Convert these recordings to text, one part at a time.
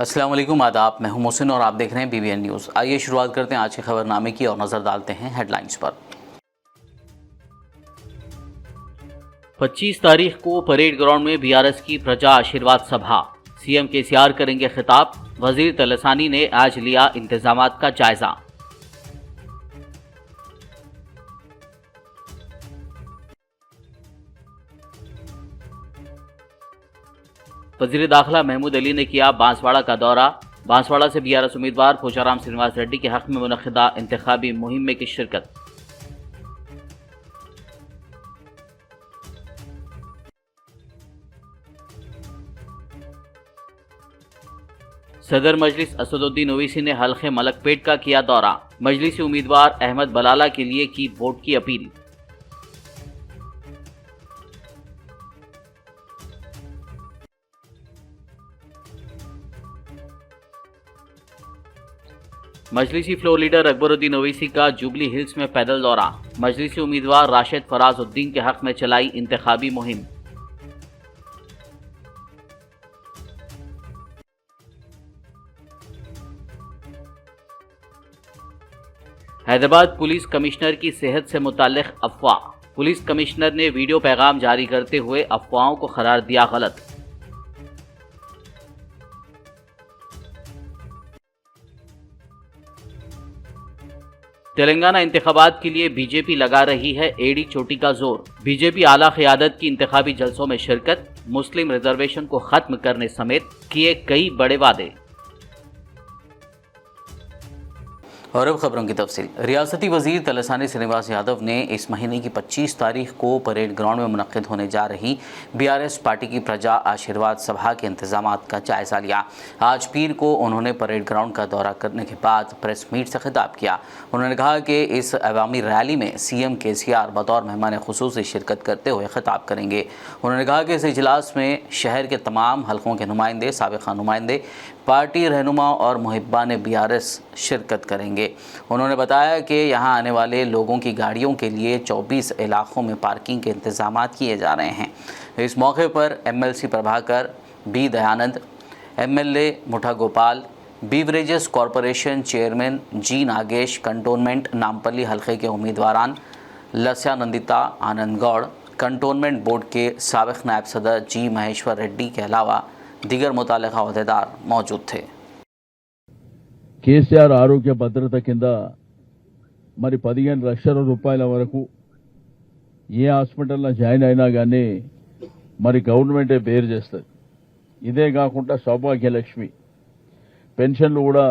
अस्सलाम वालेकुम, आदाब। मैं हूं मोहसिन और आप देख रहे हैं BBN न्यूज़। आइए शुरुआत करते हैं आज के खबरनामे की और नज़र डालते हैं हेडलाइंस पर। 25 तारीख को परेड ग्राउंड में BRS की प्रजा आशीर्वाद सभा, CM KCR करेंगे खिताब। वजीर तलसानी ने आज लिया इंतजामात का जायजा। वजीर दाखिला महमूद अली ने किया बांसवाड़ा का दौरा। बांसवाड़ा से BRS उम्मीदवार पोचाराम श्रीनिवास रेड्डी के हक में मुनक्किदा इंतखाबी मुहिम में की शिरकत। सदर मजलिस असदुद्दीन ओवैसी ने हल्के मलकपेट का किया दौरा। मजलिसी उम्मीदवार अहमद बलाला के लिए की वोट की अपील। मजलिसी फ्लोर लीडर अकबरुद्दीन ओवैसी का जुबली हिल्स में पैदल दौरा। मजलिसी उम्मीदवार राशिद फराजुद्दीन के हक में चलाई इंतखाबी मुहिम। हैदराबाद पुलिस कमिश्नर की सेहत से मुताल्लिक अफवाह। पुलिस कमिश्नर ने वीडियो पैगाम जारी करते हुए अफवाहों को करार दिया गलत। तेलंगाना इंतखाबात के लिए बीजेपी लगा रही है एड़ी चोटी का जोर। बीजेपी आला क़यादत की इंतखाबी जलसों में शिरकत, मुस्लिम रिजर्वेशन को खत्म करने समेत किए कई बड़े वादे। और अब खबरों की तफसील। रियासती वजीर तलसानी श्रीनिवास यादव ने इस महीने की 25 तारीख को परेड ग्राउंड में मुनक्किद होने जा रही BRS पार्टी की प्रजा आशीर्वाद सभा के इंतजामात का जायजा लिया। आज पीर को उन्होंने परेड ग्राउंड का दौरा करने के बाद प्रेस मीट से खिताब किया। उन्होंने कहा कि इस अवामी रैली में CM KCR बतौर मेहमान खुसूसी शिरकत करते हुए खिताब करेंगे। उन्होंने कहा कि इस इजलास में शहर के तमाम हलकों के नुमाइंदे, साबिक़ा नुमाइंदे, पार्टी रहनुमा और मुहिब्बान BRS शिरकत करेंगे। उन्होंने बताया कि यहाँ आने वाले लोगों की गाड़ियों के लिए 24 इलाकों में पार्किंग के इंतजाम किए जा रहे हैं। इस मौके पर MLC Prabhakar, B Dayanand, MLA मुठा Gopal, beverages corporation chairman G Nagesh, cantonment Nampally हल्के के उम्मीदवारान लस्या नंदिता आनंद गौड़, कंटोनमेंट बोर्ड के साबिक़ नायब सदर G महेश्वर रेड्डी के अलावा दीगर मुताल्लिक़ा अहदेदार मौजूद थे। కేసీఆర్ ఆరోగ్య భద్రత కింద మరి 15 లక్షల రూపాయల వరకు ఏ హాస్పిటల్లో జాయిన్ అయినా కానీ మరి గవర్నమెంటే బేర్ చేస్తుంది. ఇదే కాకుండా సౌభాగ్యలక్ష్మి పెన్షన్లు కూడా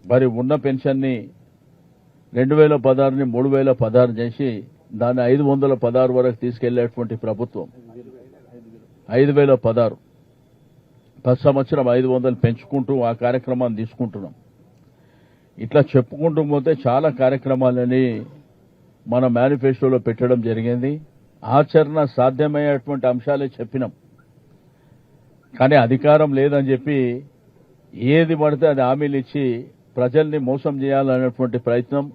మరి ఉన్న పెన్షన్ని 2016ని 3016 చేసి దాన్ని 516 వరకు తీసుకెళ్లేటువంటి ప్రభుత్వం. 5016 10 సంవత్సరం 500 పెంచుకుంటూ ఆ కార్యక్రమాన్ని తీసుకుంటున్నాం. ఇట్లా చెప్పుకుంటూ పోతే చాలా కార్యక్రమాలని మన మేనిఫెస్టోలో పెట్టడం జరిగింది. ఆచరణ సాధ్యమయ్యేటువంటి అంశాలే చెప్పినాం. కానీ అధికారం లేదని చెప్పి ఏది పడితే అది హామీలు ఇచ్చి ప్రజల్ని మోసం చేయాలనేటువంటి ప్రయత్నం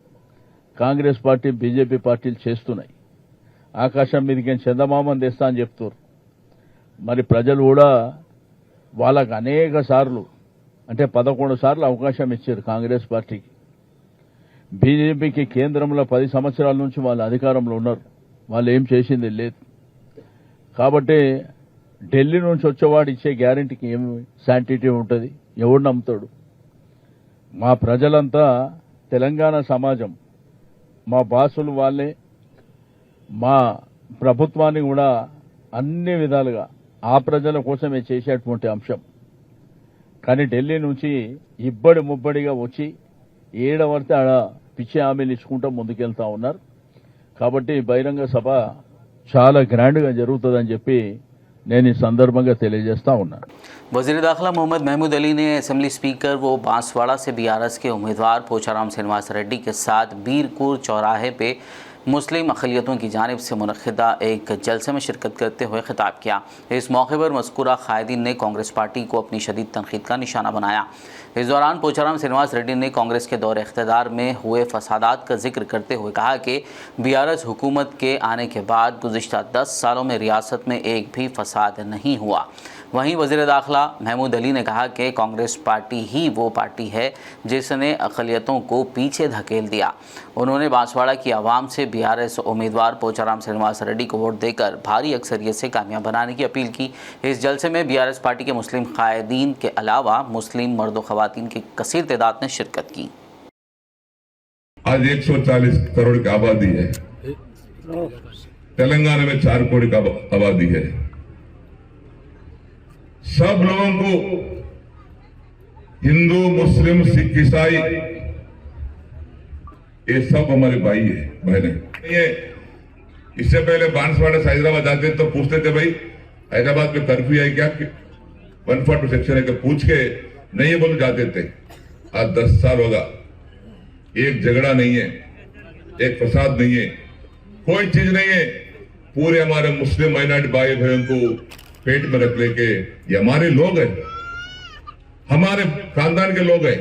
కాంగ్రెస్ పార్టీ, బీజేపీ పార్టీలు చేస్తున్నాయి. ఆకాశం మీదకి చందమామని తెస్తా అని చెప్తారు. మరి ప్రజలు కూడా వాళ్ళకు అనేక సార్లు అంటే 11 సార్లు అవకాశం ఇచ్చారు కాంగ్రెస్ పార్టీకి. బీజేపీకి కేంద్రంలో 10 సంవత్సరాల నుంచి వాళ్ళు అధికారంలో ఉన్నారు. వాళ్ళు ఏం చేసింది లేదు. కాబట్టి ఢిల్లీ నుంచి వచ్చేవాడు ఇచ్చే గ్యారెంటీకి ఏమి శాంటిటీ ఉంటుంది? ఎవడు నమ్ముతాడు? మా ప్రజలంతా తెలంగాణ సమాజం, మా బాసులు వాళ్ళే మా ప్రభుత్వాన్ని కూడా అన్ని విధాలుగా ఆ ప్రజల కోసమే చేసేటువంటి అంశం. కానీ ఢిల్లీ నుంచి ఇబ్బడి ముబ్బడిగా వచ్చి ఏడవడితే ఆడ పిచ్చి హామీలు ఇచ్చుకుంటూ ముందుకెళ్తా ఉన్నారు. కాబట్టి బహిరంగ సభ చాలా గ్రాండ్గా జరుగుతుందని చెప్పి నేను ఈ సందర్భంగా తెలియజేస్తా ఉన్నాను. वज़ीर दाखिला मोहम्मद महमूद अली ने असेंबली स्पीकर व बांसवाड़ा से BRS के उम्मीदवार पोचाराम श्रीनिवास रेड्डी के साथ बीरपुर चौराहे पे मुस्लिम अक़लियतों की जानिब से मुनक़्क़िदा एक जलसे में शिरकत करते हुए खिताब किया। इस मौके पर मज़कूरा क़ायदीन ने कांग्रेस पार्टी को अपनी शदीद तनक़ीद का निशाना बनाया। इस दौरान पोचाराम श्रीनिवास रेड्डी ने कांग्रेस के दौर इक़्तिदार में हुए फसादात का जिक्र करते हुए कहा कि BRS हुकूमत के आने के बाद गुज़िश्ता 10 सालों में रियासत में एक भी फसाद नहीं हुआ। वहीं वज़ीर दाखिला महमूद अली ने कहा कि कांग्रेस पार्टी ही वो पार्टी है जिसने अक़लियतों को पीछे धकेल दिया। उन्होंने बांसवाड़ा की आवाम से बीआरएस उम्मीदवार पोचाराम श्रीनिवास रेड्डी को वोट देकर भारी अक्सरियत से कामयाब बनाने की अपील की। इस जलसे में बीआरएस पार्टी के मुस्लिम कायदीन के अलावा मुस्लिम मर्द व ख़वातीन की कसीर तादाद ने शिरकत की। आज 140 करोड़ की आबादी है, तेलंगाना में 4 करोड़ की आबादी है। सब लोगों को हिंदू मुस्लिम सिख ईसाई ये सब हमारे भाई है, बहने। ये इससे पहले बांसवाड़ा से हैदराबाद जाते तो पूछते थे भाई हैदराबाद में कर्फ्यू है क्या, 142 सेक्शन है क्या, पूछ के नहीं बोल जाते थे। आज 10 साल होगा, एक झगड़ा नहीं है, एक फसाद नहीं है, कोई चीज नहीं है। पूरे हमारे मुस्लिम माइनॉरिटी भाई बहन को पेट में रख लेके ये हमारे लोग हैं, हमारे खानदान के लोग हैं।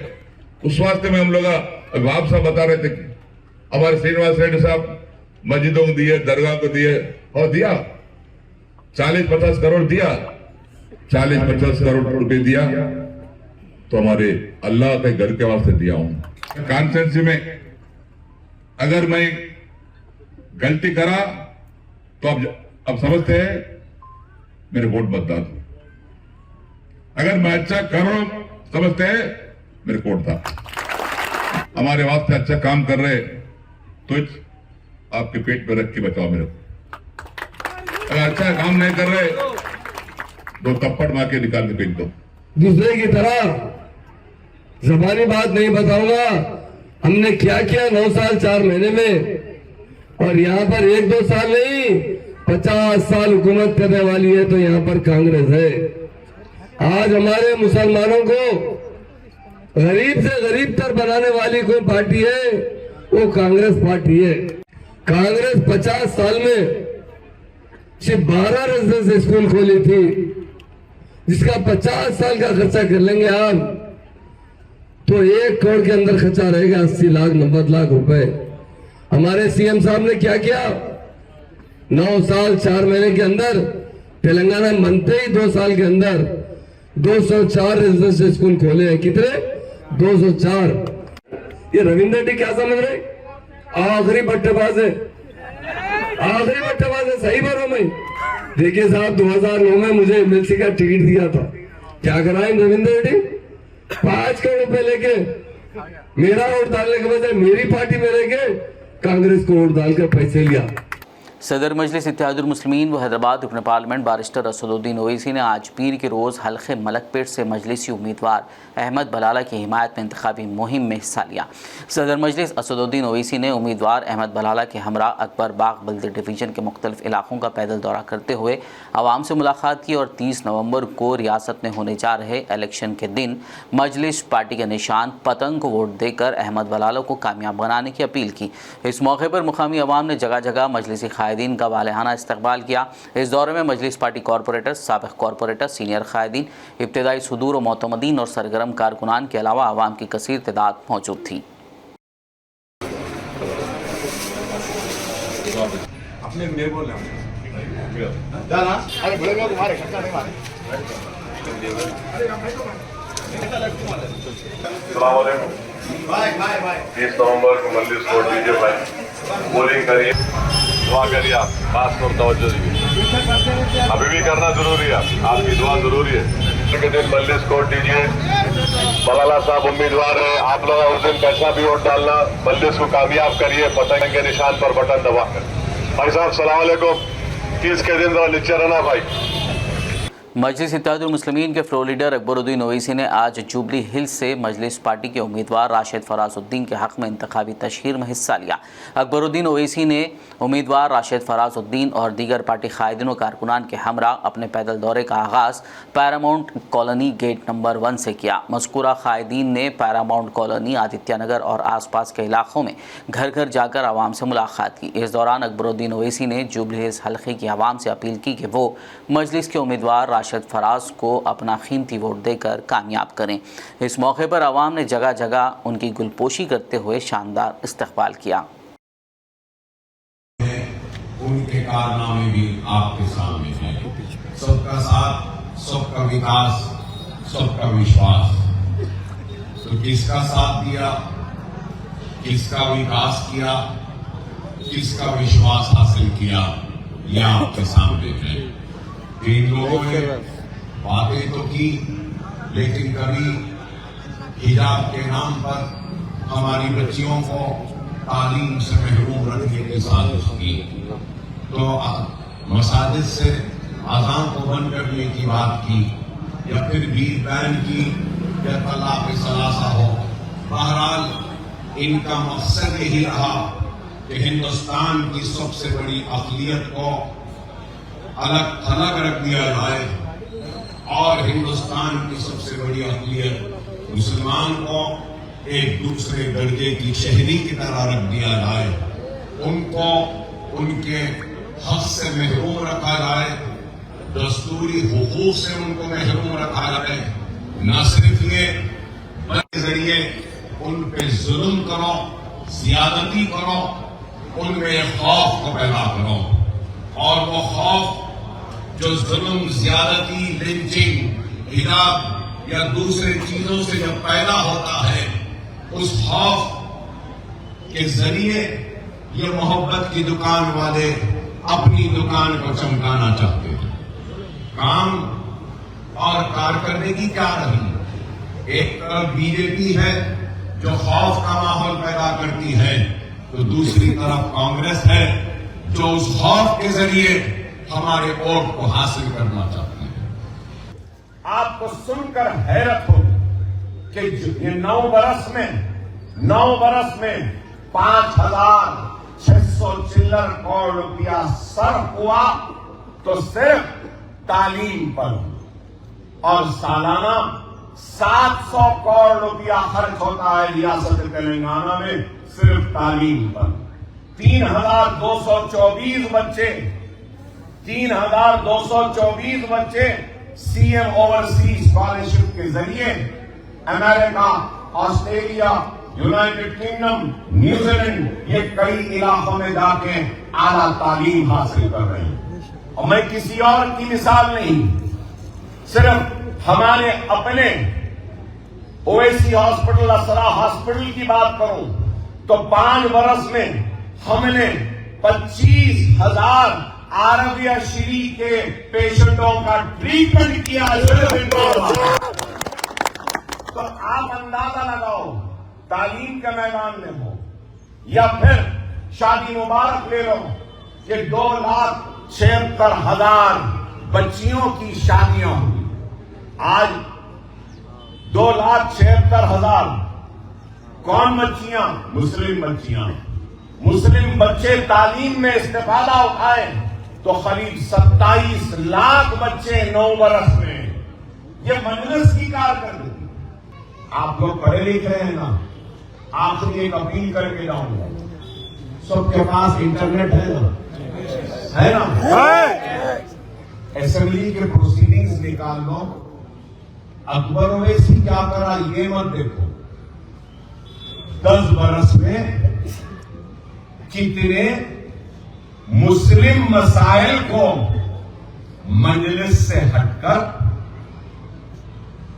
उस वास्ते में हम लोग आप साहब बता रहे थे कि हमारे श्रीनिवास रेड्डी साहब मस्जिदों को दिए, दरगाह को दिए और दिया 40-50 करोड़ दिया, 40-50 करोड़ रुपए दिया तो हमारे अल्लाह के घर के वास्ते दिया हूं। कॉन्स्टिट्यूंसी में अगर मैं गलती करा तो अब समझते हैं मेरे वोट मत डाल दो, अगर मैं अच्छा करूं समझते हैं मेरे वोट था। हमारे वास्ते अच्छा काम कर रहे तो आपके पेट पे रख के बचाओ मेरे को, अगर अच्छा काम नहीं कर रहे 2 थप्पड़ मार के निकाल के फेंक दो। दूसरे की तरह जबानी बात नहीं बताऊंगा हमने क्या किया 9 साल 4 महीने में, और यहाँ पर 1-2 साल नहीं 50 साल हुकूमत करने वाली है तो यहाँ पर कांग्रेस है। आज हमारे मुसलमानों को गरीब से गरीब तर बनाने वाली कोई पार्टी है वो कांग्रेस पार्टी है। कांग्रेस 50 साल में सिर्फ 12 रेजिडेंशियल स्कूल खोली थी, जिसका 50 साल का खर्चा कर लेंगे आप तो 1 करोड़ के अंदर खर्चा रहेगा 80 लाख 90 लाख रुपए। हमारे सीएम साहब ने क्या किया, 9 साल 4 महीने के अंदर तेलंगाना बनते ही 2 साल के अंदर 204 रेजिडेंशियल स्कूल खोले हैं। कितने? 204। ये रविंद्र रेड्डी क्या समझ रहे, आखिरी बट्टेबाज है, आखिरी बट्टेबाज है। सही बात मैं देखिए साहब 2009 में मुझे एमएलसी का टिकट दिया था, क्या कराए रविंद्र रेड्डी 5 करोड़ रुपए लेके मेरा वोट डालने के बजाय मेरी पार्टी में लेके कांग्रेस को वोट डालकर पैसे लिया। सदर मजलिस इत्तेहादुल मुस्लिमीन व हैदराबाद रुकन पार्लियामेंट बारिस्टर असदुद्दीन ओवैसी ने आज पीर के रोज़ हल्के मलकपेट से मजलिसी उम्मीदवार अहमद बलाला की हिमायत में इंतखाबी मुहिम में हिस्सा लिया। सदर मजलिस असदुद्दीन ओवैसी ने उम्मीदवार अहमद बलाला के हमरा अकबर बाग बल्दी डिवीज़न के मुख्तलिफ इलाकों का पैदल दौरा करते हुए आवाम से मुलाकात की और 30 नवंबर को रियासत में होने जा रहे इलेक्शन के दिन मजलिस पार्टी के निशान पतंग को वोट देकर अहमद बलाला को कामयाब बनाने की अपील की। इस मौके पर मुकामी अवाम ने जगह जगह मजलिसी कायदीन का वालेहाना इस्तकबाल किया। इस दौरे में मजलिस पार्टी कॉरपोरेटर, साबिक़ कॉरपोरेटर, सीनियर कायदीन, इब्तदाई सुदूर और मोतमदीन और सरगर्म कारकुनान के अलावा आवाम की कसीर तादाद मौजूद थी। भाई 30 नवंबर को मजलिस वोट दीजिए भाई, पोलिंग करिए, दुआ करिए, आप खास तौर तवज्जो दीजिए, अभी भी करना जरूरी है, आपकी दुआ जरूरी है। के दिन मजलिस वोट दीजिए, बलाला साहब उम्मीदवार है, आप लोग उस दिन कैसा भी वोट डालना, मजलिस को कामयाब करिए पतंग के निशान पर बटन दबाकर। भाई साहब सलाम अलैकुम, 30 के दिन जरा नीचे रहना भाई। मजलिस इत्तेहादुल मुस्लिमीन के फ्लोर लीडर अकबरुद्दीन ओवैसी ने आज जुबली हिल्स से मजलिस पार्टी के उम्मीदवार राशिद फराजुद्दीन के हक़ में इंतखाबी तशहीर में हिस्सा लिया। अकबरुद्दीन ओवैसी ने उम्मीदवार राशिद फराजुद्दीन और दीगर पार्टी कायदीन व कारकुनान के हमरा अपने पैदल दौरे का आगाज़ पैरामाउंट कॉलोनी गेट नंबर 1 से किया। मज़कूरा कायदीन ने पैरामाउंट कॉलोनी, आदित्य नगर और आसपास के इलाकों में घर घर जाकर आवाम से मुलाकात की। इस दौरान अकबरुद्दीन ओवैसी ने जुबली हिल्स हल्के की आवाम से अपील की कि वो मजलिस के उम्मीदवार राशिद फराज को अपना कीमती वोट देकर कामयाब करें। इस मौके पर आवाम ने जगह जगह उनकी गुलपोशी करते हुए शानदार इस्तकबाल किया। उनके कारनामे भी आपके सामने हैं। सबका साथ सबका विकास, सबका विश्वास। तो किसका साथ दिया, किसका विकास किया, किसका विश्वास हासिल किया, यह आपके सामने है। तीन लोगों ने बातें तो की, लेकिन कभी हिजाब के नाम पर हमारी बच्चियों को तालीम से महरूम रखने की साजिश की। तो मसाजिद से अज़ान को बंद करने की बात की, या फिर बीर बैन की, या तलाक़ सलासा हो। बहरहाल इनका मकसद यही रहा कि हिंदुस्तान की सबसे बड़ी अक़लियत को अलग थलग रख दिया जाए और हिंदुस्तान की सबसे बड़ी अक़लियत मुसलमान को एक दूसरे दर्जे की शहरी की तरह रख दिया जाए, उनको उनके हक से महरूम रखा जाए, दस्तूरी हुकूक से उनको महरूम रखा जाए। न सिर्फ ये बल्कि जरिए उन पे जुल्म करो, ज्यादती करो, उनमें खौफ को पैदा करो, और वो खौफ जो जुल्म, ज्यादती, लिंचिंग, हिजाब या दूसरे चीजों से जब पैदा होता है, उस खौफ के जरिए ये मोहब्बत की दुकान वाले अपनी दुकान को चमकाना चाहते हैं। काम और कारकर्दगी क्या रही? एक तरफ बीजेपी है जो खौफ का माहौल पैदा करती है, तो दूसरी तरफ कांग्रेस है जो उस खौफ के जरिए हमारे वोट को हासिल करना चाहती है। आपको सुनकर हैरत होगी कि ये 9 बरस में 5,600 चिल्लर करोड़ रुपया सर्फ हुआ तो सिर्फ तालीम पर, और सालाना 700 करोड़ रुपया खर्च होता है रियासत तेलंगाना में सिर्फ तालीम पर। 3,224 बच्चे सीएम ओवरसीज स्कॉलरशिप के जरिए America, Australia, United kingdom, New Zealand, ये कई इलाकों में जाके आला तालीम हासिल कर रहे हैं। और मैं किसी और की मिसाल नहीं, सिर्फ हमारे अपने ओवैसी हॉस्पिटल, असरा हॉस्पिटल की बात करूं तो 5 बरस में हमने 25,000 आरबिया शरीफ के पेशेंटों का ट्रीटमेंट किया। तो आप अंदाजा लगाओ, तालीम के मैदान में हो या फिर शादी मुबारक ले लो कि 2,76,000 बच्चियों की शादियां हुई। आज 2,76,000 कौन बच्चियां? मुस्लिम बच्चियां। मुस्लिम बच्चे तालीम में इस्तेफादा उठाए तो करीब 27 लाख बच्चे 9 बरस में। ये मजलिस की कारकर्दगी। आप लोग पढ़े लिख रहे हैं ना, आखिरी एक अपील करके जाऊंगा, सबके पास इंटरनेट है ना? असेंबली के प्रोसीडिंग्स निकाल लो। अकबर ओवैसी क्या करा ये मत देखो, 10 बरस में कितने मुस्लिम मसाइल को मजलिस से हटकर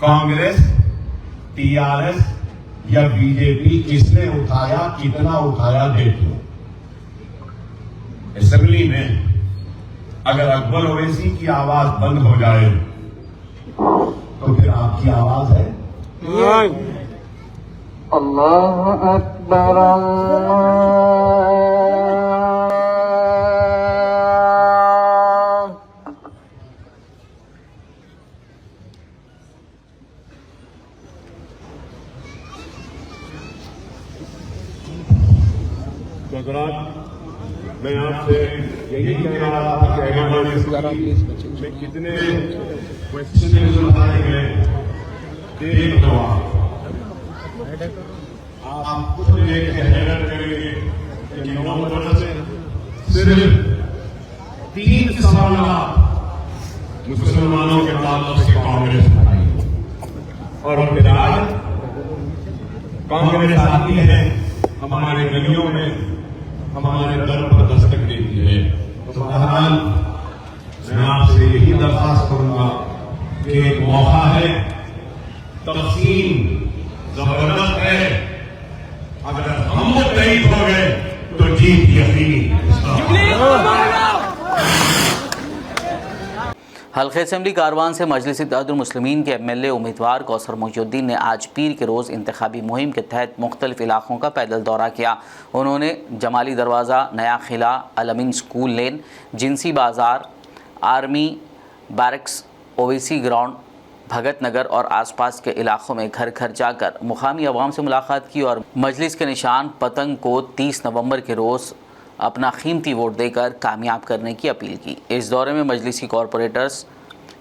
कांग्रेस, टीआरएस या बीजेपी किसने उठाया, कितना उठाया देख लो। असेंबली में अगर अकबर ओवैसी की आवाज बंद हो जाए तो फिर आपकी आवाज है? अल्लाह अकबर मैं आपसे यही कह रहा था कि में कितने क्वेश्चन उठाए गए, देख लो आप खुद देख के हैरान करेंगे कि 9 बरस से सिर्फ 3 सवाल मुसलमानों के ताल्लुक से कांग्रेस उठाई, और फिर आज कांग्रेस आती है हमारे गलियों में, हमारे दर पर दस्तक देती है। तो बहरहाल मैं आपसे यही दरख्वास्त करूंगा कि एक मौका है, तक़सीम जबरदस्त है, अगर हम मुत्तहिद हो गए तो जीत यकीनी है। हल्के असेंबली कारवान से मजलिस इत्तेहादुल मुस्लिमीन के MLA उम्मीदवार कौसर मोहिउद्दीन ने आज पीर के रोज़ इंतखाबी मुहिम के तहत मुख्तलिफ इलाकों का पैदल दौरा किया। उन्होंने जमाली दरवाज़ा, नया खिला, अलमीन स्कूल लेन, जिनसी बाज़ार, आर्मी बैरक्स, ओवैसी ग्राउंड, भगत नगर और आसपास के इलाकों में घर घर जाकर मुकामी अवाम से मुलाकात की और मजलिस के निशान पतंग को 30 नवंबर के रोज़ अपना कीमती वोट देकर कामयाब करने की अपील की। इस दौरे में मजलिसी कॉरपोरेटर्स,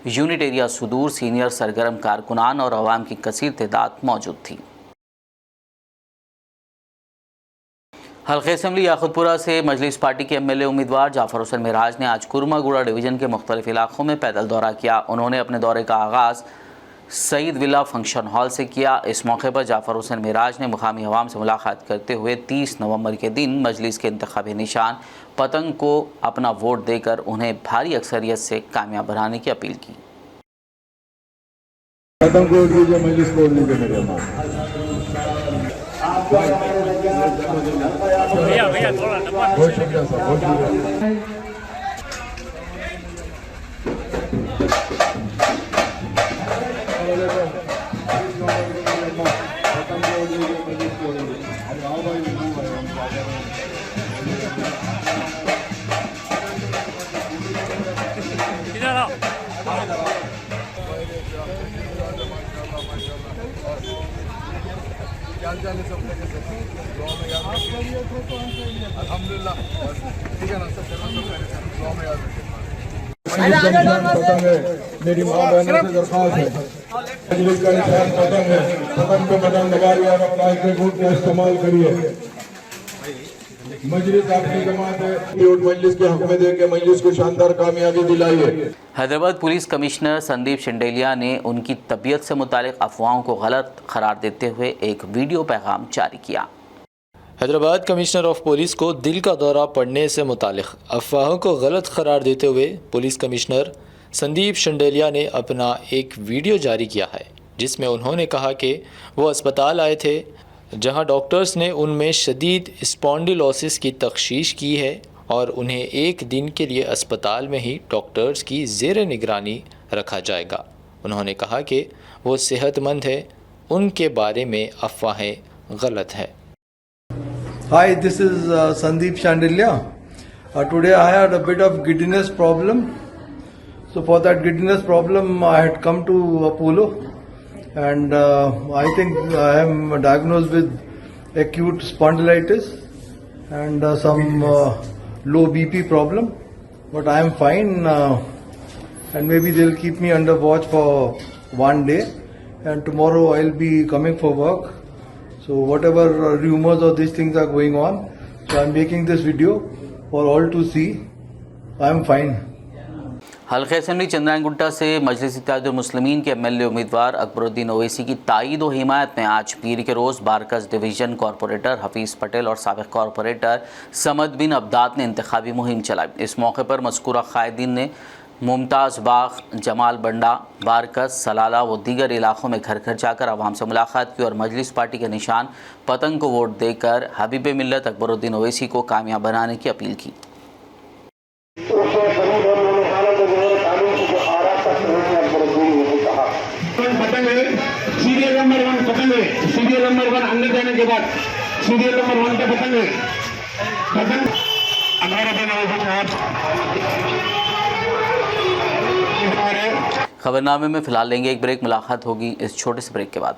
यूनिट एरिया सुदूर, सीनियर सरगर्म कारकुनान और अवाम की कसीर तादाद मौजूद थी। हल्के असेंबली याकुतपुरा से मजलिस पार्टी के MLA उम्मीदवार जाफर हुसैन मिराज ने आज कुरमागुड़ा डिवीज़न के मुख्तलिफ इलाकों में पैदल दौरा किया। उन्होंने अपने दौरे का आगाज़ सईद विला फंक्शन हॉल से किया। इस मौके पर जाफर हुसैन मिराज ने मुकामी अवाम से मुलाकात करते हुए 30 नवंबर के दिन मजलिस के इंतखाबी निशान पतंग को अपना वोट देकर उन्हें भारी अक्सरियत से कामयाब बनाने की अपील की। पतंग को वोट दीजिए, मजलिस को वोट दीजिए मेरे अम्मा। बहुत शुक्रिया सर, बहुत शुक्रिया। अल्हम्दुलिल्लाह, ठीक है ना सब, दुआ में याद पतंग है, मेरी माँ बहनों से दरख्वास्त है, मजलिस का निशान पतंग है, पतंग को बटन दबा लिया और अपना एक वोट का इस्तेमाल करिए। मजलिस आपकी जमात है, मजलिस के हक में देके मजलिस को शानदार कामयाबी दिलाइए। हैदराबाद पुलिस कमिश्नर संदीप शेंडेलिया ने उनकी तबीयत से मुतालिक अफवाहों को गलत करार देते हुए एक वीडियो पैगाम जारी किया। हैदराबाद कमिश्नर ऑफ पुलिस को दिल का दौरा पड़ने से मुतालिक अफवाहों को गलत करार देते हुए पुलिस कमिश्नर संदीप शेंडेलिया ने अपना एक वीडियो जारी किया है, जिसमें उन्होंने कहा कि वो अस्पताल आए थे जहां डॉक्टर्स ने उनमें शदीद स्पॉन्डिलोसिस की तशख़ीस की है और उन्हें एक दिन के लिए अस्पताल में ही डॉक्टर्स की ज़ेर निगरानी रखा जाएगा। उन्होंने कहा कि वो सेहतमंद है, उनके बारे में अफवाहें गलत है। Hi, this is Sandeep Shandelia. Today I had a bit of giddiness problem. So for that giddiness problem, I had come to Apollo, and I think I am diagnosed with acute spondylitis and some low BP problem. But I am fine, and maybe they'll keep me under watch for one day, and tomorrow I'll be coming for work. So whatever rumors or these things are going on, so I'm making this video for all to see. I'm fine. हल्के assembly Chandrayangutta से मजलिस इत्तेहादुल मुस्लिमीन के MLA उम्मीदवार अकबरुद्दीन ओवैसी की तायीद और हिमायत में आज पीर के रोज़ बारकस डिवीज़न कॉरपोरेटर हफीज़ पटेल और साबिक़ कॉरपोरेटर समद बिन अब्दाद ने इंतखाबी मुहिम चलाई। इस मौके पर मज़कूरा कायदीन ने मुमताज़ बाग, जमाल बंडा, बारकस, सलाला व दीगर इलाकों में घर घर जाकर आवाम से मुलाकात की और मजलिस पार्टी के निशान पतंग को वोट देकर हबीब मिल्लत अकबरुद्दीन ओवैसी को कामयाब बनाने की अपील की। सीरियल नंबर 1 पतंग है, सीरियल नंबर 1 अंदर जाने के बाद सीरियल नंबर 1 पे पतंग है, पतंग 18 खबरनामे में फिलहाल लेंगे एक ब्रेक। मुलाकात होगी इस छोटे से ब्रेक के बाद।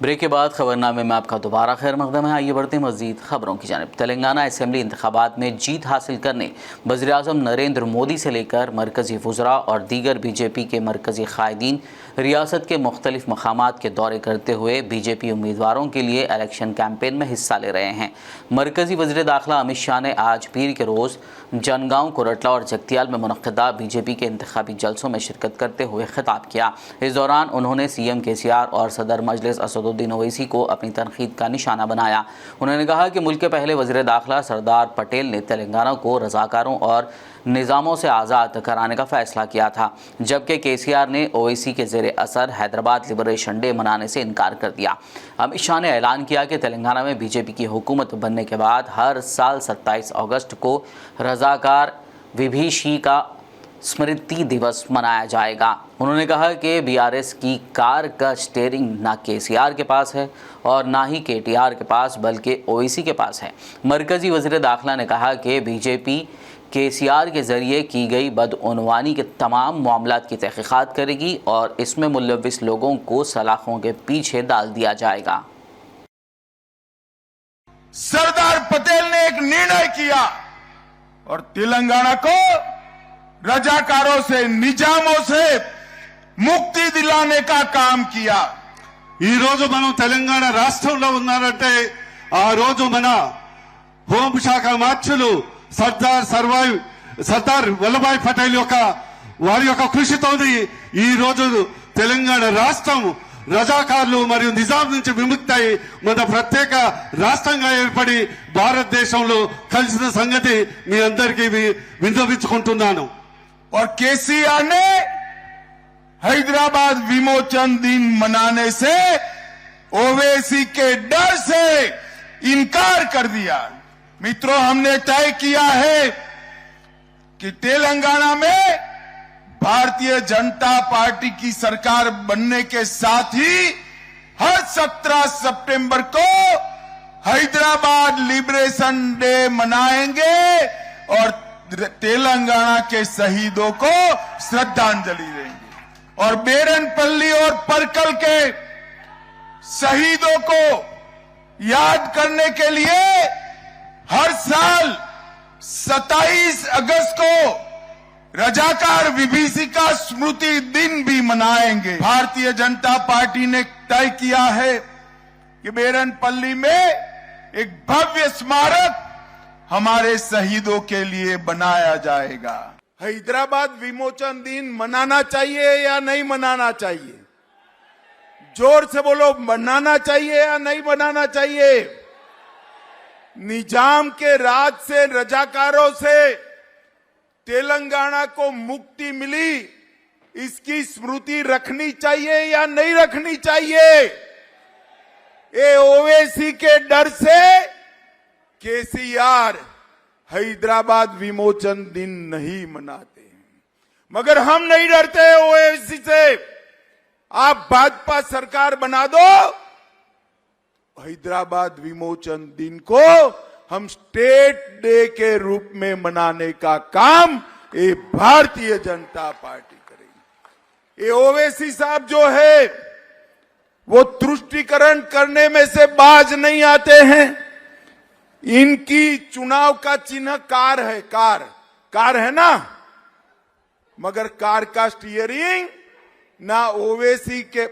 ब्रेक के बाद खबरनामे में आपका दोबारा खैर मकदम है। आइए बढ़ते हैं मजीद खबरों की जानिब। तेलंगाना असेंबली इंतखाबात में जीत हासिल करने वज़ीर-ए-आज़म नरेंद्र मोदी से लेकर मरकज़ी वज़रा और दीगर बीजेपी के मरकज़ी कायदीन रियासत के मुख्तलिफ मकामात के दौरे करते हुए बीजेपी उम्मीदवारों के लिए इलेक्शन कैंपेन में हिस्सा ले रहे हैं। मरकज़ी वज़ीर दाखिला अमित शाह ने आज पीर के रोज़ जनगांव, कोरटला और जगतियाल में मुनक़्क़दा बीजेपी के इंतखाबी जलसों में शिरकत करते हुए खिताब किया। इस दौरान उन्होंने CM KCR और सदर मजलिस असदुद्दीन ओवैसी को अपनी तनकीद का निशाना बनाया। उन्होंने कहा कि मुल्क के पहले वज़ीर दाखिला सरदार पटेल ने तेलंगाना को रज़ाकारों और निज़ामों से आज़ाद कराने का फ़ैसला किया था, जबकि KCR ने ओवैसी के ज़ेरे असर हैदराबाद लिबरेशन डे मनाने से इनकार कर दिया। अमित शाह ने ऐलान किया कि तेलंगाना में बीजेपी की हुकूमत बनने के बाद हर साल 27 अगस्त को रज़ाकार विभीषी का स्मृति दिवस मनाया जाएगा। उन्होंने कहा कि BRS की कार का स्टीयरिंग ना KCR के पास है और ना ही KTR के पास, बल्कि ओवैसी के पास है। मरकज़ी वज़ीर दाखिला ने कहा कि बीजेपी KCR के ज़रिए की गई बदउनवानी के तमाम मामलात की तहक़ीक़ात करेगी और इसमें मुलव्विस लोगों को सलाखों के पीछे डाल दिया जाएगा। सरदार पटेल ने एक निर्णय किया और तेलंगाना को रजाकारों से, निजामों से मुक्ति दिलाने का काम किया। ఈ రోజు మనం తెలంగాణ రాష్ట్రంలో ఉన్నారంటే ఆ రోజు మన హోంశాఖ మార్చులు సర్దార్ వల్లభాయ్ పటేల్ వారి యొక్క కృషితోని ఈ రోజు తెలంగాణ రాష్ట్రం రజాకార్లు మరియు నిజాం నుంచి విముక్తై మన ప్రత్యేక రాష్ట్రంగా ఏర్పడి భారతదేశంలో కలిసిన సంగతి మీ అందరికీ విన్నవించుకుంటున్నాను। और KCR ने हैदराबाद विमोचन दिन मनाने से ओवैसी के डर से इनकार कर दिया। मित्रों, हमने तय किया है कि तेलंगाना में भारतीय जनता पार्टी की सरकार बनने के साथ ही हर 17 सितंबर को हैदराबाद लिबरेशन डे मनाएंगे और तेलंगाना के शहीदों को श्रद्धांजलि देंगे और बेरनपल्ली और परकल के शहीदों को याद करने के लिए हर साल 27 अगस्त को रजाकार विभीषिका स्मृति दिन भी मनाएंगे। भारतीय जनता पार्टी ने तय किया है कि बेरनपल्ली में एक भव्य स्मारक हमारे शहीदों के लिए बनाया जाएगा। हैदराबाद विमोचन दिन मनाना चाहिए या नहीं मनाना चाहिए? जोर से बोलो, मनाना चाहिए या नहीं मनाना चाहिए? निजाम के राज से, रजाकारों से तेलंगाना को मुक्ति मिली, इसकी स्मृति रखनी चाहिए या नहीं रखनी चाहिए? ये ओवैसी के डर से KCR हैदराबाद विमोचन दिन नहीं मनाते हैं, मगर हम नहीं डरते ओवैसी से। आप भाजपा सरकार बना दो, हैदराबाद विमोचन दिन को हम स्टेट डे के रूप में मनाने का काम ये भारतीय जनता पार्टी करेगी। ये ओवैसी साहब जो है वो तुष्टीकरण करने में से बाज नहीं आते हैं। इनकी चुनाव का चिन्ह कार है, कार है ना, मगर कार का स्टीयरिंग ना ओवैसी के,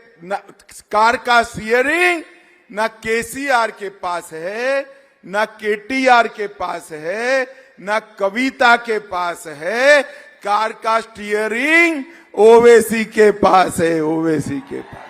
कार का स्टीयरिंग ना KCR के पास है, ना KTR के पास है, ना कविता के पास है। कार का स्टीयरिंग ओवैसी के पास है, ओवैसी के पास।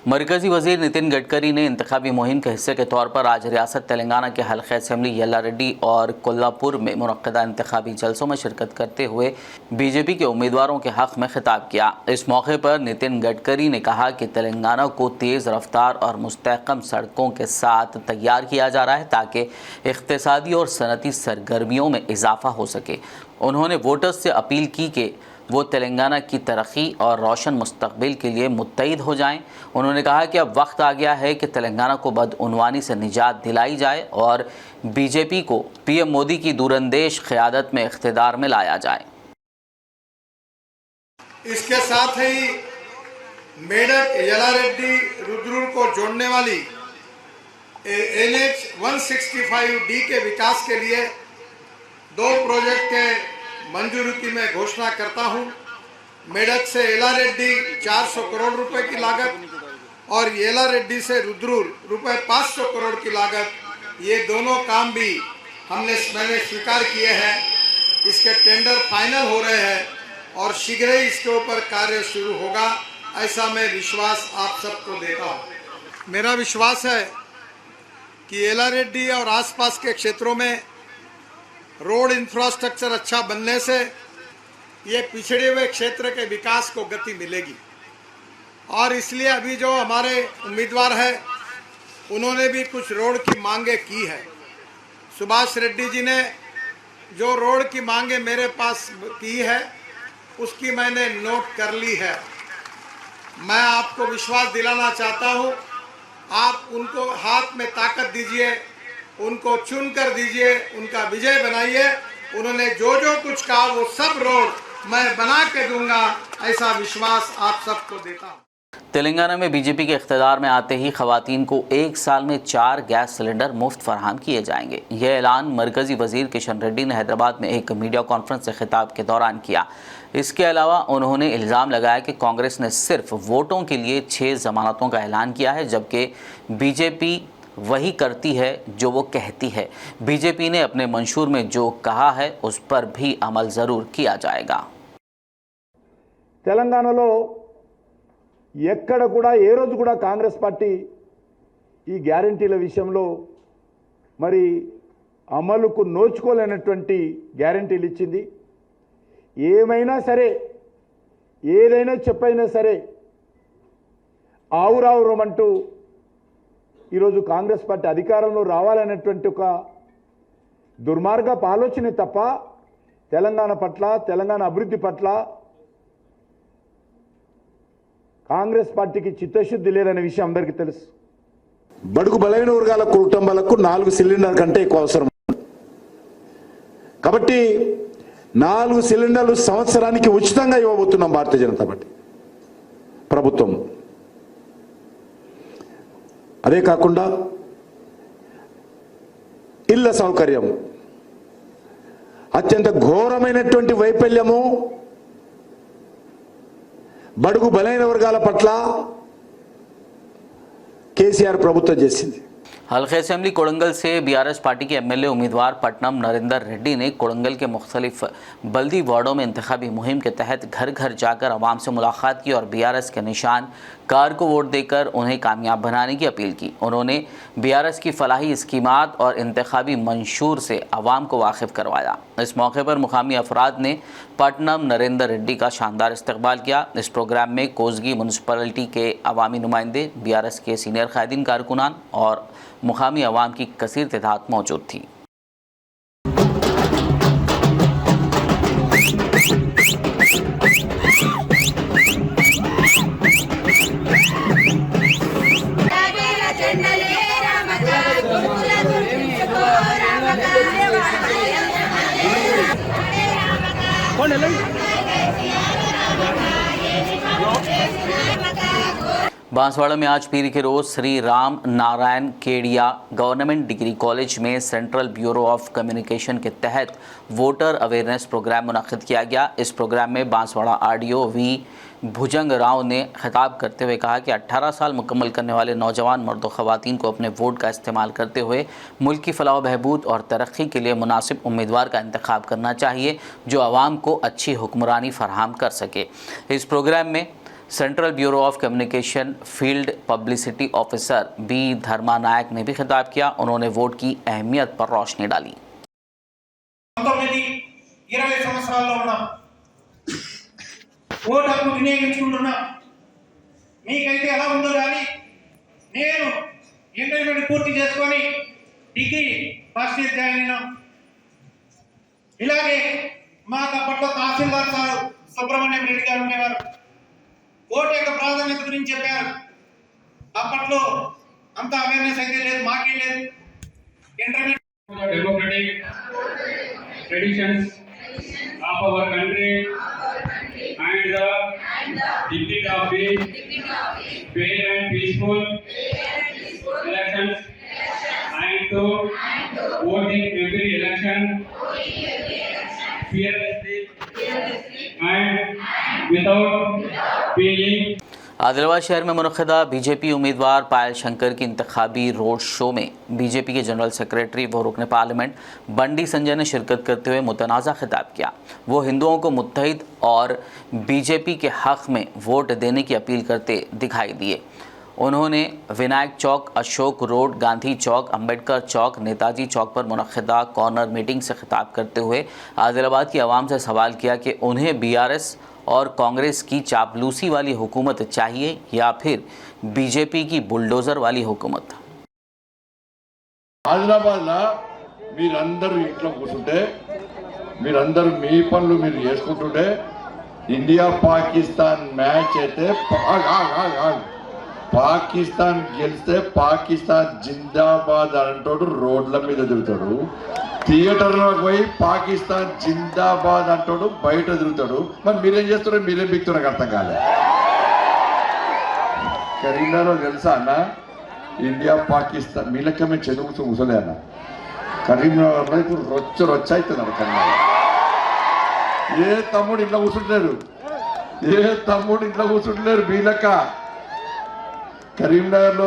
मरकज़ी वज़ीर नितिन गडकरी ने इंतखाबी मुहिम के हिस्से के तौर पर आज रियासत तेलंगाना के हल्क़े असेंबली येल्लारेड्डी और कोल्हापुर में मुनक़्क़दा इंतखाबी जलसों में शिरकत करते हुए बीजेपी के उम्मीदवारों के हक़ में खिताब किया। इस मौके पर नितिन गडकरी ने कहा कि तेलंगाना को तेज़ रफ्तार और मुस्तहकम सड़कों के साथ तैयार किया जा रहा है ताकि इक़्तिसादी और सनती सरगर्मियों में इजाफ़ा हो सके। उन्होंने वोटर्स से अपील की कि वो तेलंगाना की तरक्की और रोशन मुस्तकबिल के लिए मुत्तहिद हो जाएं। उन्होंने कहा कि अब वक्त आ गया है कि तेलंगाना को बदउनवानी से निजात दिलाई जाए और बीजेपी को PM मोदी की दूरंदेश क़यादत में इक़्तिदार में लाया जाए। इसके साथ ही मेडक येलारेड्डी रुद्रुर को जोड़ने वाली NH 165D के विकास के लिए 2 प्रोजेक्ट के मंजूरी की मैं घोषणा करता हूं। मेडक से येलारेड्डी 400 करोड़ रुपए की लागत और येलारेड्डी से रुद्रुर रुपए 500 करोड़ की लागत, ये दोनों काम भी मैंने स्वीकार किए हैं। इसके टेंडर फाइनल हो रहे हैं और शीघ्र ही इसके ऊपर कार्य शुरू होगा, ऐसा मैं विश्वास आप सबको देता हूं। मेरा विश्वास है कि येलारेड्डी और आसपास के क्षेत्रों में रोड इंफ्रास्ट्रक्चर अच्छा बनने से ये पिछड़े हुए क्षेत्र के विकास को गति मिलेगी और इसलिए अभी जो हमारे उम्मीदवार हैं उन्होंने भी कुछ रोड की मांगे की है। सुभाष रेड्डी जी ने जो रोड की मांगे मेरे पास की है उसकी मैंने नोट कर ली है। मैं आपको विश्वास दिलाना चाहता हूं, आप उनको हाथ में ताकत दीजिए, उनको चुन कर दीजिए, उनका विजय बनाइए। उन्होंने जो जो कुछ कहा वो सब रोड मैं बना के दूंगा, ऐसा विश्वास आप सबको देता हूं। तेलंगाना में बीजेपी के इख्तियार में आते ही खवातीन को 1 साल में 4 गैस सिलेंडर मुफ्त फराहम किए जाएंगे। यह ऐलान मरकजी वजीर किशन रेड्डी ने हैदराबाद में एक मीडिया कॉन्फ्रेंस से खिताब के दौरान किया। इसके अलावा उन्होंने इल्ज़ाम लगाया कि कांग्रेस ने सिर्फ वोटों के लिए 6 जमानतों का ऐलान किया है, जबकि बीजेपी वही करती है जो वो कहती है। बीजेपी ने अपने मंशूर में जो कहा है उस पर भी अमल ज़रूर किया जाएगा। తెలంగాణలో ఎక్కడ కూడా ఏ రోజు కూడా కాంగ్రెస్ పార్టీ ఈ గ్యారెంటీల విషయంలో మరి అమలుకు నోచుకోలేనటువంటి గ్యారెంటీలు ఇచ్చింది. ఏమైనా సరే ఏదైనా చెప్పైనా సరే ఆవురావురమంటూ ఈరోజు కాంగ్రెస్ పార్టీ అధికారంలో రావాలనేటువంటి ఒక దుర్మార్గపు ఆలోచనే తప్ప తెలంగాణ పట్ల, తెలంగాణ అభివృద్ధి పట్ల కాంగ్రెస్ పార్టీకి చిత్తశుద్ధి లేదనే విషయం అందరికీ తెలుసు. బడుగు బలైన వర్గాల కుటుంబాలకు 4 సిలిండర్ కంటే ఎక్కువ అవసరం. కాబట్టి 4 సిలిండర్లు సంవత్సరానికి ఉచితంగా ఇవ్వబోతున్నాం భారతీయ జనతా పార్టీ ప్రభుత్వం. అదే కాకుండా ఇళ్ల సౌకర్యం, అత్యంత ఘోరమైనటువంటి వైఫల్యము బడుగు బలైన వర్గాల పట్ల కేసీఆర్ ప్రభుత్వం చేసింది. हल्के असेंबली कोड़ंगल से बीआरएस पार्टी के एमएलए उम्मीदवार पटनम नरेंद्र रेड्डी ने कोड़ंगल के मुख्तलिफ बल्दी वार्डों में इंतखाबी मुहिम के तहत घर घर जाकर आवाम से मुलाकात की और बीआरएस के निशान कार को वोट देकर उन्हें कामयाब बनाने की अपील की। उन्होंने बीआरएस की फलाही स्कीमात और इंतखाबी मंशूर से आवाम को वाकिफ करवाया। इस मौके पर मुकामी अफराद ने पटनम नरेंद्र रेड्डी का शानदार इस्तकबाल किया। इस प्रोग्राम में कोसगी म्यूनसिपलिटी के अवामी नुमाइंदे, बीआरएस के सीनियर कायदीन कारकुनान और मुकामी अवाम की कसीर तादाद मौजूद थी। बांसवाड़ा में आज पीर के रोज Shri Ram Narayan Kedia government degree college में सेंट्रल ब्यूरो ऑफ कम्युनिकेशन के तहत वोटर अवेयरनेस प्रोग्राम मुनक्किद किया गया। इस प्रोग्राम में बांसवाड़ा आरडीओ वी भुजंग राव ने खिताब करते हुए कहा कि 18 साल मुकम्मल करने वाले नौजवान मर्द व ख़वातीन को अपने वोट का इस्तेमाल करते हुए मुल्क की फलाह बहबूद और तरक्की के लिए मुनासिब उम्मीदवार का इंतखाब करना चाहिए जो आवाम को अच्छी हुक्मरानी फराहम कर सके। इस प्रोग्राम में central bureau of communication field publicity officer B Dharma Nayak ने भी खिताब किया। उन्होंने वोट की अहमियत पर रोशनी डाली। 20 సంవత్సరాల్లో ఉన్న ఓటు హక్కు వినియోగించుకుంటున్నా మీకైతే ఎలా ఉందో కానీ నేను ఇంటర్మీడియట్ పూర్తి చేసుకొని డిగ్రీ ఫస్ట్ ఇయర్ జాయిన్ అయినా. ఇలాగే మాకు అప్పట్లో తహసీల్దార్ సార్ సుబ్రహ్మణ్యం రెడ్డి గారు ఉండేవారు. ఓటు యొక్క ప్రాధాన్యత గురించి చెప్పారు. అప్పట్లో అంత అవేర్నెస్ అయితే లేదు, మాకే లేదు. Intermediate democratic traditions of our country and the dignity of peace, fair and peaceful elections, and to vote in every election fearlessly and without feeling. Adilabad शहर में मुनक़िदा बीजेपी उम्मीदवार पायल शंकर की इंतखाबी रोड शो में बीजेपी के जनरल सेक्रेटरी व रुकन parliament Bandi Sanjay ने शिरकत करते हुए मुतनाज़ा खिताब किया। वो हिंदुओं को मुत्तहिद और बीजेपी के हक़ में वोट देने की अपील करते दिखाई दिए। उन्होंने विनायक चौक, अशोक रोड, गांधी चौक, अंबेडकर चौक, नेताजी चौक पर मुनक़िदा कॉर्नर मीटिंग से खिताब करते हुए आदिलाबाद की आवाम से सवाल किया कि उन्हें बीआरएस और कांग्रेस की चापलूसी वाली हुकूमत चाहिए या फिर बीजेपी की बुलडोजर वाली हुकूमत। ఆదిలాబాద్లో మీరందరూ ఇంట్లో కూర్చుంటే మీరందరూ మీ పనులు మీరు చేసుకుంటుంటే ఇండియా పాకిస్తాన్ మ్యాచ్ అయితే పాకిస్తాన్ గెలిస్తే పాకిస్తాన్ జిందాబాద్ అంటాడు, రోడ్ల మీద తిరుగుతాడు, థియేటర్లోకి పోయి పాకిస్తాన్ జిందాబాద్ అంటాడు, బయట తిరుగుతాడు. మరి మీరేం చేస్తున్నారు, మీరేం బిక్తున్నారు నాకు అర్థం కాలే. కరీంనగర్లో తెలుసా అన్న, ఇండియా పాకిస్తాన్ మీ లెక్క మేము చదువుతూ కూర్చోలే అన్న. కరీంనగర్లో ఇప్పుడు రొచ్చ అవుతున్నారు. కరీంనగర్ ఏ తమ్ముడు ఇంట్లో కూర్చుంటలేరు, ఏ తమ్ముడు ఇంట్లో కూర్చుంటలేరు మీ లెక్క. కరీంనగర్లో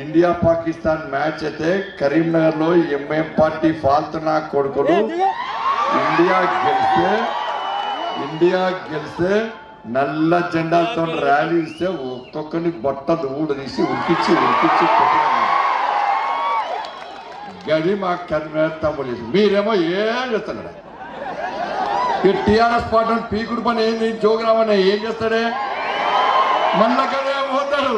ఇండియా పాకిస్తాన్ మ్యాచ్ అయితే కరీంనగర్లో ఎంఐఎం పార్టీ ఫాల్తున్నా కొడుకులు ఇండియా గెలిస్తే నల్ల జెండాలతో ర్యాలీ ఇస్తే ఒక్కొక్కరిని బొట్ట ఊడ తీసి ఉరికిచ్చి గది మా కరీంనగర్ తమ్ముడు. మీరేమో ఏం చేస్తాడు, ఈ టీఆర్ఎస్ పార్టీ పీకుడు పని ఏంది, జోగురామని ఏం చేస్తాడే, మళ్ళీ పోతాడు.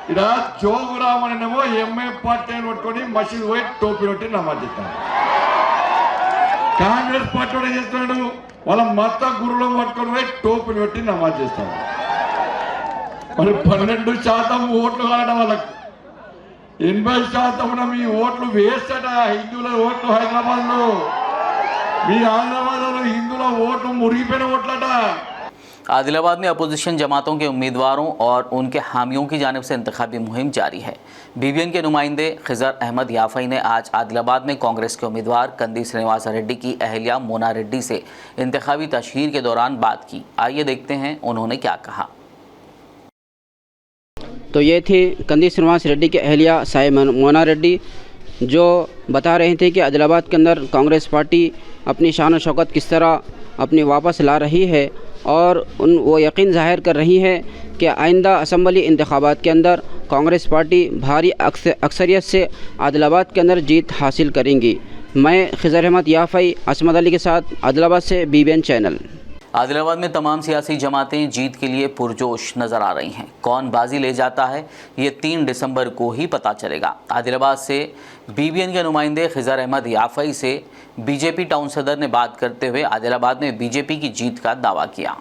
ఇక్కడ జోగురామనేమో ఎంఐ పార్టీ పట్టుకొని మసీదు పోయి టోపీ పెట్టి నమాజ్ చేస్తాడు. కాంగ్రెస్ పార్టీ కూడా చేస్తున్నాడు, వాళ్ళ మత గురువులను పట్టుకొని పోయి టోపీని పెట్టి నమాజ్ చేస్తాడు. మరి 12% ఓట్లు కావడం వాళ్ళకు 80% మీ ఓట్లు వేస్ట్ అట. హిందువుల ఓట్లు హైదరాబాద్లో, మీ హైదరాబాద్లో హిందువుల ఓట్లు మురిగిపోయిన ఓట్లట. आदिलाबाद में अपोजिशन जमातों के उम्मीदवारों और उनके हामियों की जानिब से इंतखाबी मुहिम जारी है। बीबीएन के नुमाइंदे खिजर अहमद याफई ने आज आदिलाबाद में कांग्रेस के उम्मीदवार कंदी श्रीनिवास रेड्डी की अहलिया मोना रेड्डी से इंतखाबी तशहीर के दौरान बात की। आइए देखते हैं उन्होंने क्या कहा। तो ये थी कंदी श्रीनिवास रेड्डी की अहलिया साहिब मोना रेड्डी, जो बता रहे थे कि आदिलाबाद के अंदर कांग्रेस पार्टी अपनी शान और शौकत किस तरह अपनी वापस ला रही है और वो यकीन ज़ाहिर कर रही है कि आइंदा असम्बली इंतखाबात के अंदर कांग्रेस पार्टी भारी अक्सरियत से आदिलाबाद के अंदर जीत हासिल करेंगी। मैं खिजर अहमद याफई असमद अली के साथ आदिलाबाद से बीबीएन चैनल। आदिलाबाद में तमाम सियासी जमातें जीत के लिए पुरजोश नज़र आ रही हैं। कौन बाजी ले जाता है ये 3 दिसंबर को ही पता चलेगा। आदिलाबाद से बीबीएन के नुमाइंदे खिजर अहमद याफई से बीजेपी टाउन सदर ने बात करते हुए आदिलाबाद में बीजेपी की जीत का दावा किया।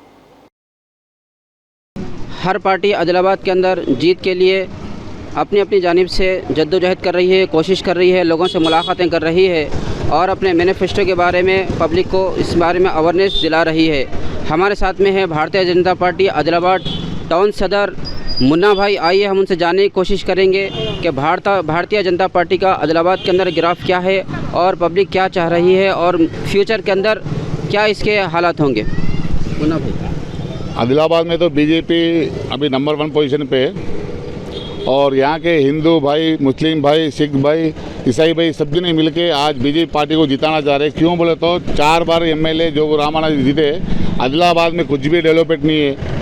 हर पार्टी आदिलाबाद के अंदर जीत के लिए अपनी अपनी जानिब से जद्दोजहद कर रही है, कोशिश कर रही है, लोगों से मुलाकातें कर रही है और अपने मैनिफेस्टो के बारे में पब्लिक को इस बारे में अवेयरनेस दिला रही है। हमारे साथ में है भारतीय जनता पार्टी आदिलाबाद टाउन सदर मुन्ना भाई। आइए हम उनसे जानने की कोशिश करेंगे कि भारतीय जनता पार्टी का आदिलाबाद के अंदर ग्राफ क्या है और पब्लिक क्या चाह रही है और फ्यूचर के अंदर क्या इसके हालात होंगे। मुन्ना भाई, आदिलाबाद में तो बीजेपी अभी नंबर 1 पोजीशन पे है और यहाँ के हिंदू भाई, मुस्लिम भाई, सिख भाई, ईसाई भाई सब जने मिलके आज बीजेपी पार्टी को जिताना चाह रहे हैं। क्यों बोले तो 4 बार एमएलए जो रामाना जीते, आदिलाबाद में कुछ भी डेवलपमेंट नहीं है।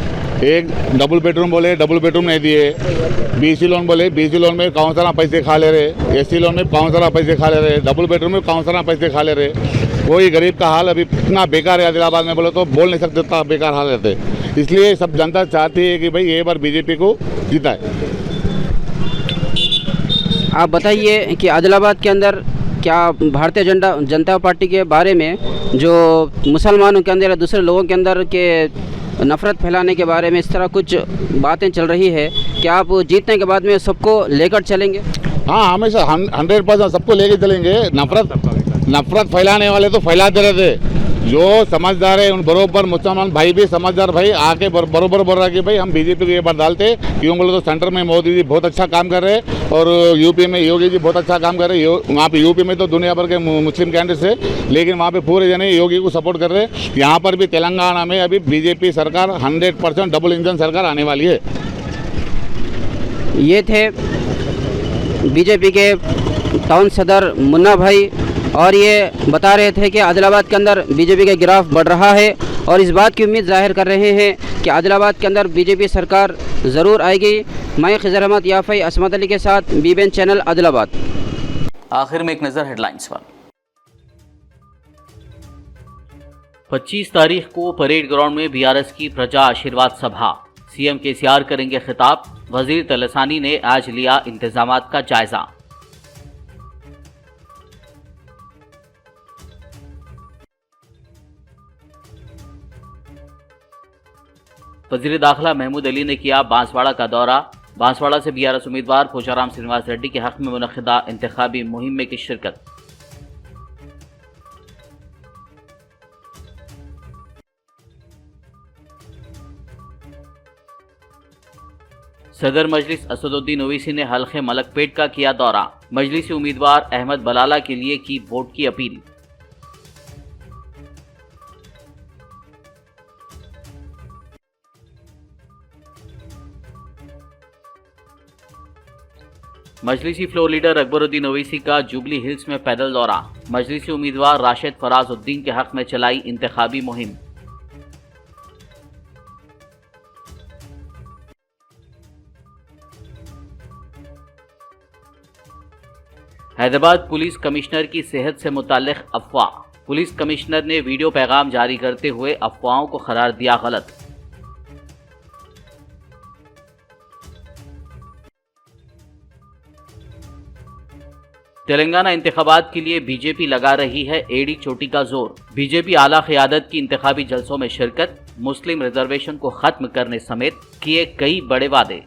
एक डबल बेडरूम बोले, डबल बेडरूम नहीं दिए। बीसी लोन बोले, बीसी लोन में कौन सा पैसे खा ले रहे, एससी लोन में कौन सा पैसे खा ले रहे, डबल बेडरूम में कौन सा पैसे खा ले रहे। कोई गरीब का हाल अभी इतना बेकार है आदिलाबाद में, बोले तो बोल नहीं सकते, इतना बेकार हाल रहते। इसलिए सब जनता चाहती है कि भाई ये बार बीजेपी को जीता है। आप बताइए कि आदिलाबाद के अंदर क्या भारतीय जनता पार्टी के बारे में जो मुसलमानों के अंदर या दूसरे लोगों के अंदर के नफ़रत फैलाने के बारे में इस तरह कुछ बातें चल रही है, क्या आप जीतने के बाद में सबको लेकर चलेंगे? हाँ, हमेशा 100% सबको लेके चलेंगे। नफरत फैलाने वाले तो फैलाते रहते, जो समझदार है उन बरोबर मुसलमान भाई भी समझदार भाई आके बरोबर बोल रहा है कि भाई हम बीजेपी को ये बार डालते, क्यों बोले तो सेंटर में मोदी जी बहुत अच्छा काम कर रहे हैं और यूपी में योगी जी बहुत अच्छा काम कर रहे हैं। वहाँ पे यूपी में तो दुनिया भर के मुस्लिम कैंडिडेट्स है, लेकिन वहाँ पे पूरे जने योगी को सपोर्ट कर रहे हैं। यहाँ पर भी तेलंगाना में अभी बीजेपी सरकार 100% डबल इंजन सरकार आने वाली है। ये थे बीजेपी के टाउन सदर मुन्ना भाई, और ये बता रहे थे कि आदिलाबाद के अंदर बीजेपी का गिराफ बढ़ रहा है और इस बात की उम्मीद जाहिर कर रहे हैं कि आदिलाबाद के अंदर बीजेपी सरकार ज़रूर आएगी। मैं खिज़र अहमद याफ़ई असमत अली के साथ बीबीएन चैनल आदिलाबाद। आखिर में एक नज़र हेडलाइंस पर। 25 तारीख को परेड ग्राउंड में बीआरएस की प्रजा आशीर्वाद सभा, सीएम केसीआर करेंगे खिताब। वजीर तलसानी ने आज लिया इंतजामात का जायजा। वजीर दाखिला महमूद अली ने किया बांसवाड़ा का दौरा। बांसवाड़ा से बीआरएस उम्मीदवार पोचाराम श्रीनिवास रेड्डी के हक में मुनक्किदा इंतखाबी मुहिम में की शिरकत। सदर मजलिस असदुद्दीन ओवैसी ने हल्के मलकपेट का किया दौरा। मजलिसी उम्मीदवार अहमद बलाला के लिए की वोट की अपील। मजलिसी फ्लोर लीडर अकबरुद्दीन ओवैसी का जुबली हिल्स में पैदल दौरा। मजलिसी उम्मीदवार राशिद फराजुद्दीन के हक में चलाई इंतखाबी मुहिम। हैदराबाद पुलिस कमिश्नर की सेहत से मुताल्लिक अफवाह। पुलिस कमिश्नर ने वीडियो पैगाम जारी करते हुए अफवाहों को करार दिया गलत। तेलंगाना इंतखाबात के लिए बीजेपी लगा रही है एड़ी चोटी का जोर। बीजेपी आला क़यादत की इंतखाबी जलसों में शिरकत, मुस्लिम रिजर्वेशन को खत्म करने समेत किए कई बड़े वादे।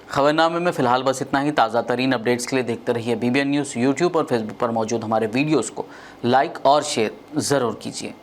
खबरनामे में फिलहाल बस इतना ही। ताज़ा तरीन अपडेट्स के लिए देखते रहिए बीबीएन न्यूज़। यूट्यूब और फेसबुक पर मौजूद हमारे वीडियोज़ को लाइक और शेयर ज़रूर कीजिए।